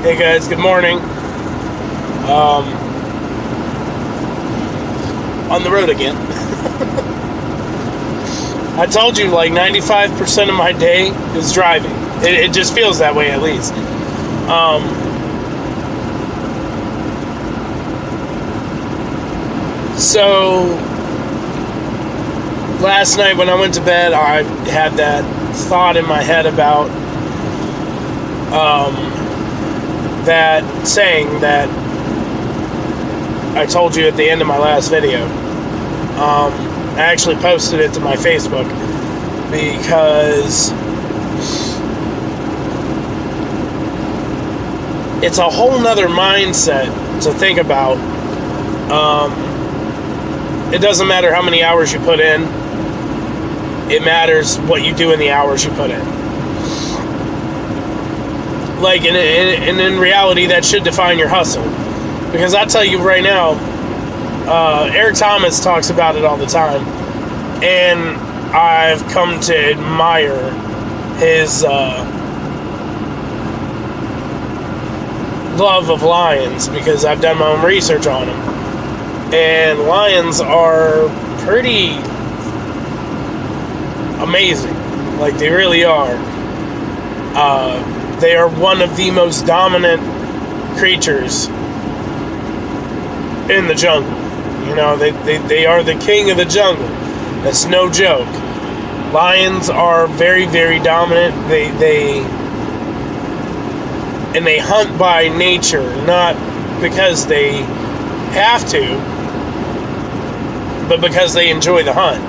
Hey guys, good morning. On the road again. I told you, like 95% of my day is driving. It just feels that way, at least. So last night when I went to bed, I had that thought in my head about that saying that I told you at the end of my last video. I actually posted it to my Facebook because it's a whole nother mindset to think about. It doesn't matter how many hours you put in. It matters what you do in the hours you put in. Like, and in reality, that should define your hustle. Because I'll tell you right now, Eric Thomas talks about it all the time. And I've come to admire his love of lions because I've done my own research on them. And lions are pretty amazing. Like, they really are. They are one of the most dominant creatures in the jungle. You know, they are the king of the jungle. That's no joke. Lions are very, very dominant. They hunt by nature, not because they have to, but because they enjoy the hunt.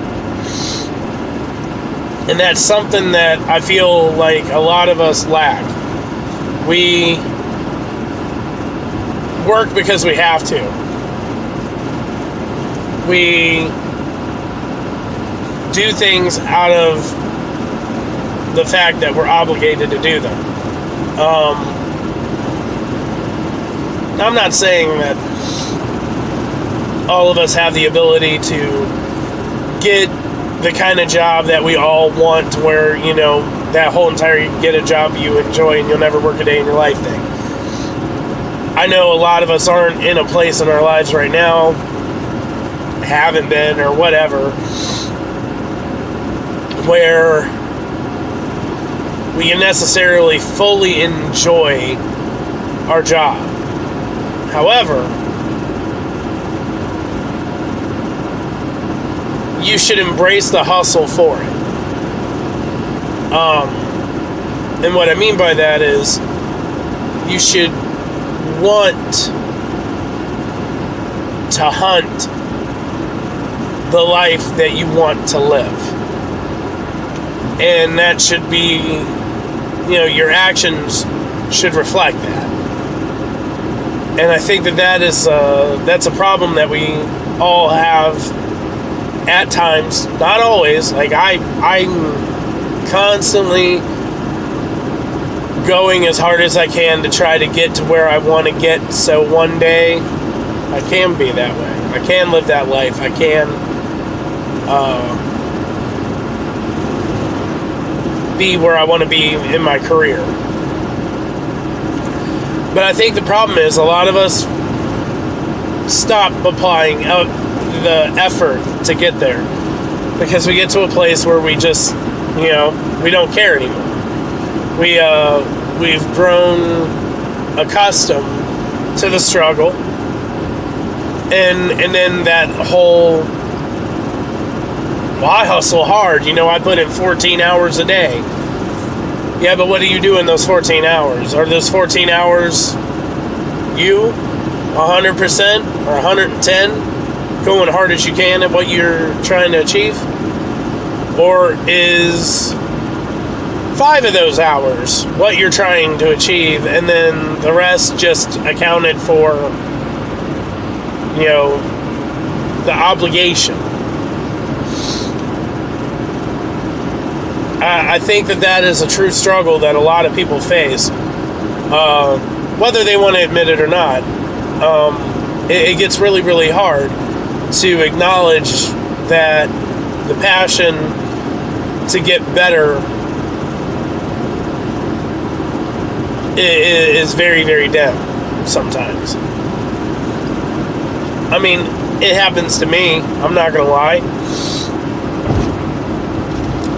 And that's something that I feel like a lot of us lack. We work because we have to. We do things out of the fact that we're obligated to do them. I'm not saying that all of us have the ability to get the kind of job that we all want, where, you know, that whole entire get a job you enjoy and you'll never work a day in your life thing. I know a lot of us aren't in a place in our lives right now, haven't been or whatever, where we can necessarily fully enjoy our job. However, you should embrace the hustle for it. And what I mean by that is you should want to hunt the life that you want to live. And that should be, you know, your actions should reflect that. And I think that's a problem that we all have at times, not always. Like, I'm constantly going as hard as I can to try to get to where I want to get, so one day I can be that way. I can live that life. I can be where I want to be in my career. But I think the problem is a lot of us stop applying the effort to get there because we get to a place where we just, you know, we don't care anymore. We've grown accustomed to the struggle, and then that whole, well, I hustle hard, you know, I put in 14 hours a day. Yeah, but what do you do in those 14 hours? Are those 14 hours you 100% or 110 going hard as you can at what you're trying to achieve? Or is 5 of those hours what you're trying to achieve, and then the rest just accounted for, you know, the obligation? I think that is a true struggle that a lot of people face, whether they want to admit it or not. It gets really, really hard to acknowledge that the passion to get better is very, very dim sometimes. I mean, it happens to me. I'm not gonna lie.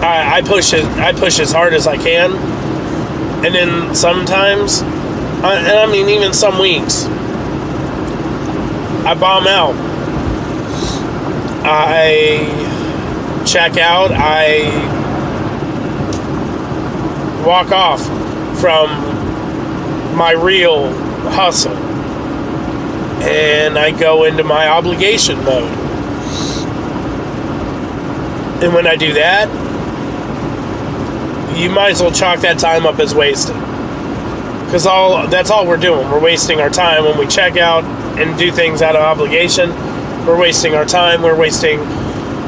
I push as hard as I can, and then sometimes, even some weeks, I bomb out. I check out. I walk off from my real hustle, and I go into my obligation mode. And when I do that, you might as well chalk that time up as wasted. Because that's all we're doing. We're wasting our time when we check out and do things out of obligation. We're wasting our time. We're wasting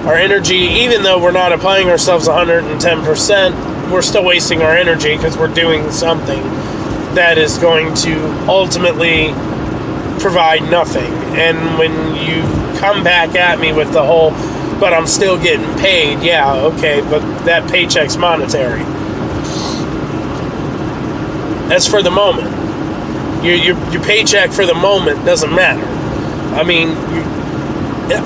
our energy. Even though we're not applying ourselves 110%, we're still wasting our energy because we're doing something that is going to ultimately provide nothing. And when you come back at me with the whole, but I'm still getting paid, yeah, okay, but that paycheck's monetary. That's for the moment. Your paycheck for the moment doesn't matter. I mean,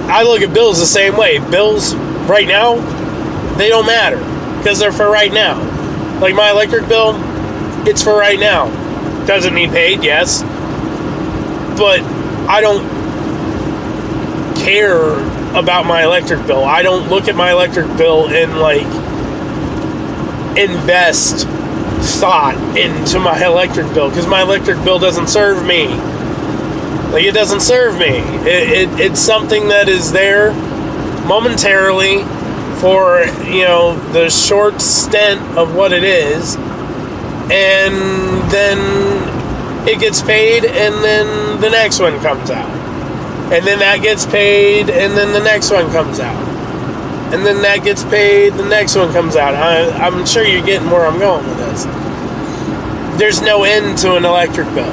I look at bills the same way. Bills right now, they don't matter because they're for right now. Like my electric bill, it's for right now. Doesn't need paid, yes. But I don't care about my electric bill. I don't look at my electric bill and invest thought into my electric bill because my electric bill doesn't serve me. It doesn't serve me. It's something that is there momentarily for the short stint of what it is, and then it gets paid, and then the next one comes out, and then that gets paid, and then the next one comes out, and then that gets paid, the next one comes out. I'm sure you're getting where I'm going with this. There's no end to an electric bill.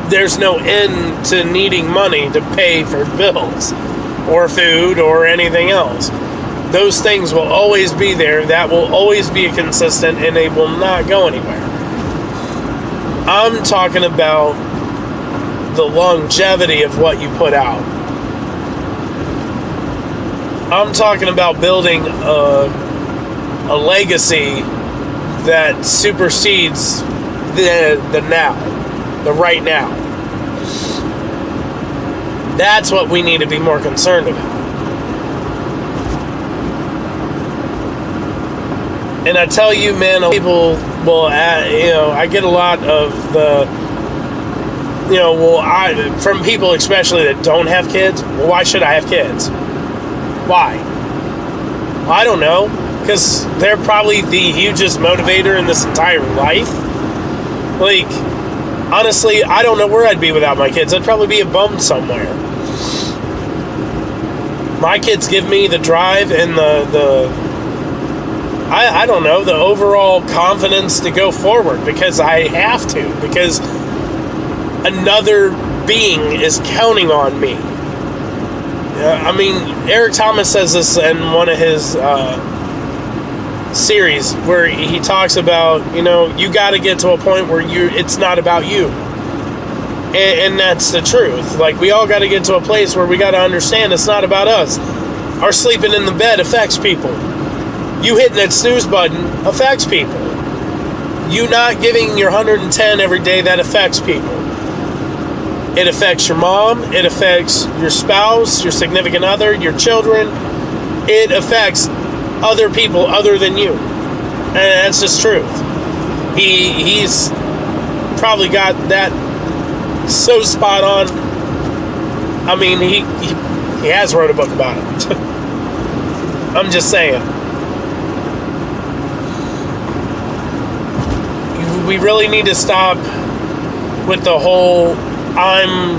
There's no end to needing money to pay for bills or food or anything else. Those things will always be there. That will always be consistent, and they will not go anywhere. I'm talking about the longevity of what you put out. I'm talking about building a legacy that supersedes the now, the right now. That's what we need to be more concerned about. And I tell you, man, people will, I get a lot of the, from people especially that don't have kids. Well, why should I have kids? Why? I don't know. Because they're probably the hugest motivator in this entire life. Honestly, I don't know where I'd be without my kids. I'd probably be a bum somewhere. My kids give me the drive and I don't know, the overall confidence to go forward because I have to, because another being is counting on me. Eric Thomas says this in one of his series where he talks about, you got to get to a point where it's not about you. And that's the truth. We all got to get to a place where we got to understand it's not about us. Our sleeping in the bed affects people. You hitting that snooze button affects people. You not giving your 110 every day, that affects people. It affects your mom. It affects your spouse, your significant other, your children. It affects other people other than you. And that's just truth. He's probably got that so spot on. He has wrote a book about it. I'm just saying. We really need to stop with the whole I'm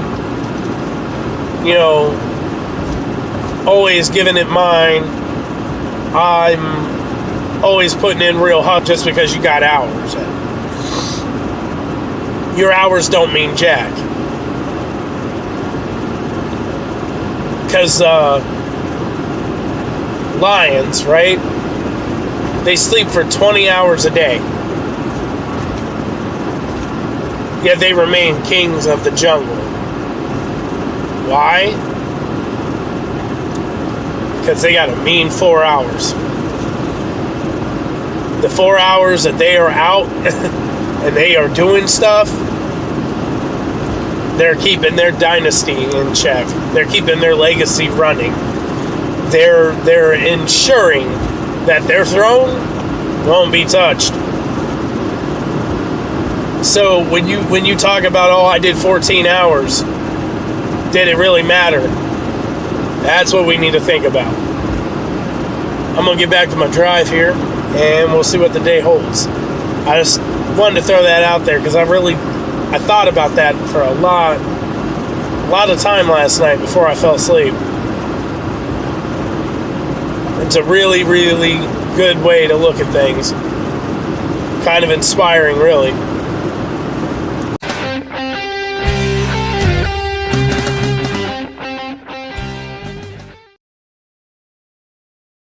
always giving it mine. I'm always putting in real hustle just because you got hours. Your hours don't mean jack. Because lions, right? They sleep for 20 hours a day. yet they remain kings of the jungle. Why? Because they got a mean 4 hours. The 4 hours that they are out and they are doing stuff, they're keeping their dynasty in check. They're keeping their legacy running. They're ensuring that their throne won't be touched. So when you talk about, oh, I did 14 hours, did it really matter? That's what we need to think about. I'm going to get back to my drive here, and we'll see what the day holds. I just wanted to throw that out there because I thought about that for a lot of time last night before I fell asleep. It's a really, really good way to look at things. Kind of inspiring, really.